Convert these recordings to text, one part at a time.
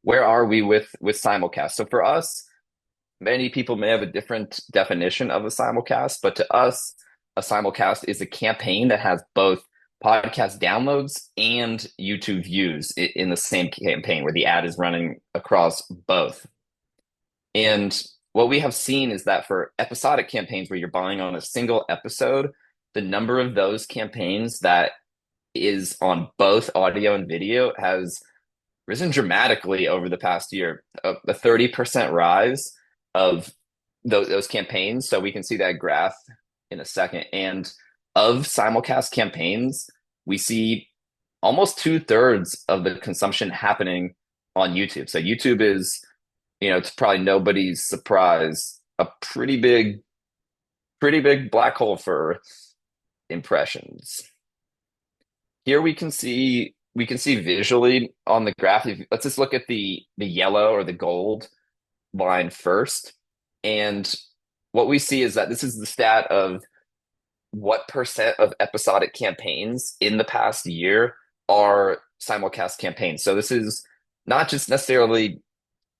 where are we with simulcast? So for us, many people may have a different definition of a simulcast, but to us, a simulcast is a campaign that has both podcast downloads and YouTube views in the same campaign where the ad is running across both. And what we have seen is that for episodic campaigns where you're buying on a single episode, the number of those campaigns that is on both audio and video has risen dramatically over the past year, a 30% rise of those campaigns. So we can see that graph in a second. And of simulcast campaigns, we see almost two-thirds of the consumption happening on YouTube. So YouTube is, it's probably nobody's surprise, a pretty big black hole for impressions. Here we can see visually on the graph. Let's just look at the yellow or the gold line first. And what we see is that this is the stat of what percent of episodic campaigns in the past year are simulcast campaigns. So this is not just necessarily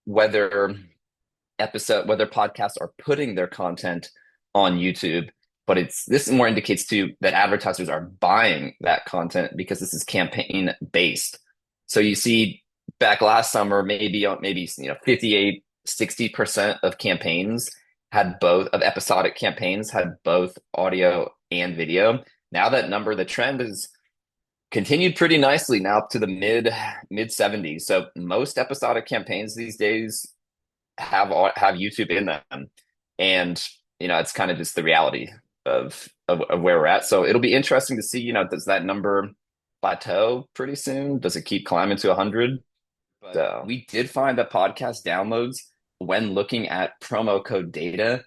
whether whether podcasts are putting their content on YouTube, but this more indicates too that advertisers are buying that content because this is campaign based. So you see back last summer, maybe 58, 60% of campaigns had both of episodic campaigns had both audio and video. Now that number, the trend has continued pretty nicely now up to the mid 70s. So most episodic campaigns these days have YouTube in them. And it's kind of just the reality of where we're at. So it'll be interesting to see, does that number plateau pretty soon? Does it keep climbing to 100? But we did find that podcast downloads, when looking at promo code data,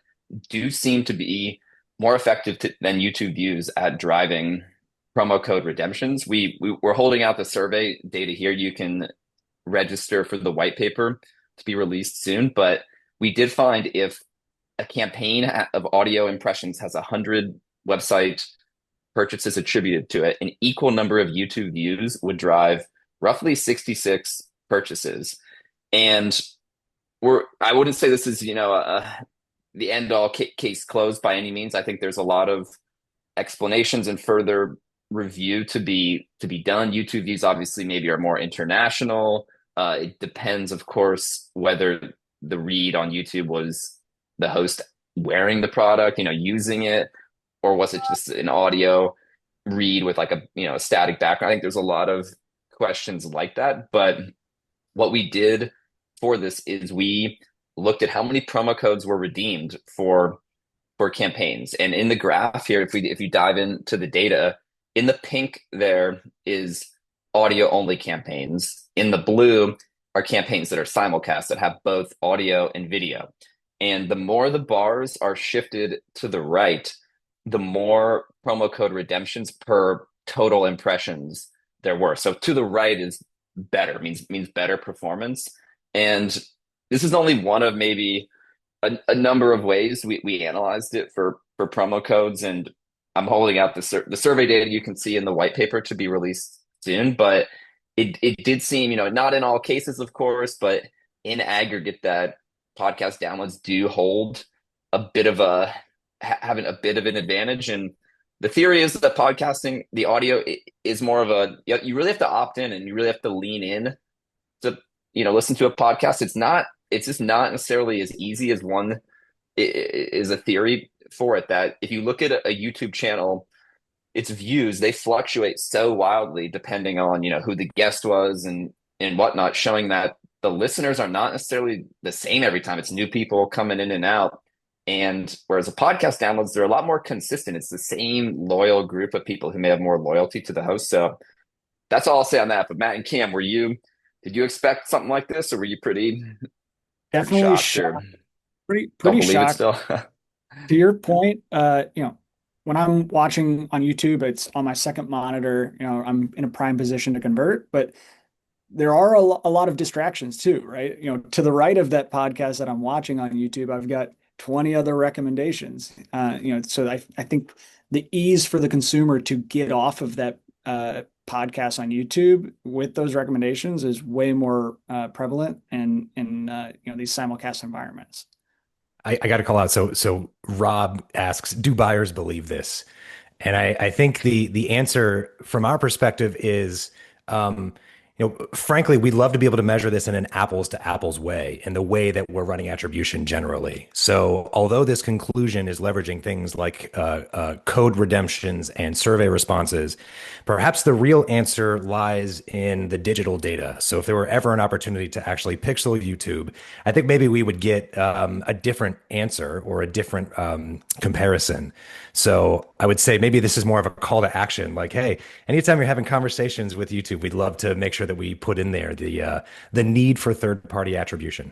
do seem to be more effective than YouTube views at driving promo code redemptions. We're holding out the survey data here. You can register for the white paper to be released soon, but we did find if a campaign of audio impressions has 100 website purchases attributed to it, an equal number of YouTube views would drive roughly 66 purchases. And I wouldn't say this is, the end all case closed by any means. I think there's a lot of explanations and further review to be done. YouTube views obviously maybe are more international. It depends, of course, whether the read on YouTube was the host wearing the product, using it, or was it just an audio read with like a static background? I think there's a lot of questions like that. But what we did for this is we looked at how many promo codes were redeemed for campaigns. And in the graph here, if you dive into the data, in the pink there is audio only campaigns. In the blue are campaigns that are simulcast that have both audio and video. And the more the bars are shifted to the right, the more promo code redemptions per total impressions there were. So to the right is better, means better performance. And this is only one of maybe a number of ways we analyzed it for promo codes. And I'm holding out the survey data you can see in the white paper to be released soon. But it did seem, not in all cases, of course, but in aggregate that podcast downloads do hold having a bit of an advantage. And the theory is that podcasting, the audio is more of you really have to opt in and you really have to lean in to, listen to a podcast. It's just not necessarily as easy as one is a theory for it, that if you look at a YouTube channel, its views, they fluctuate so wildly depending on, who the guest was and whatnot, showing that the listeners are not necessarily the same every time. It's new people coming in and out. And whereas a podcast downloads, they're a lot more consistent. It's the same loyal group of people who may have more loyalty to the host. So that's all I'll say on that. But Matt and Cam, did you expect something like this, or were you pretty Definitely shocked, or shocked. Pretty don't pretty believe it shocked. still? To your point, when I'm watching on YouTube, it's on my second monitor. I'm in a prime position to convert, but there are a lot of distractions too, right? To the right of that podcast that I'm watching on YouTube, I've got 20 other recommendations. So I think the ease for the consumer to get off of that podcasts on YouTube with those recommendations is way more prevalent in these simulcast environments. I got to call out. So Rob asks, do buyers believe this? And I think the answer from our perspective is, frankly, we'd love to be able to measure this in an apples to apples way, in the way that we're running attribution generally. So although this conclusion is leveraging things like code redemptions and survey responses, perhaps the real answer lies in the digital data. So if there were ever an opportunity to actually pixel YouTube, I think maybe we would get a different answer or a different comparison. So I would say maybe this is more of a call to action. Like, hey, anytime you're having conversations with YouTube, we'd love to make sure that we put in there the need for third party attribution.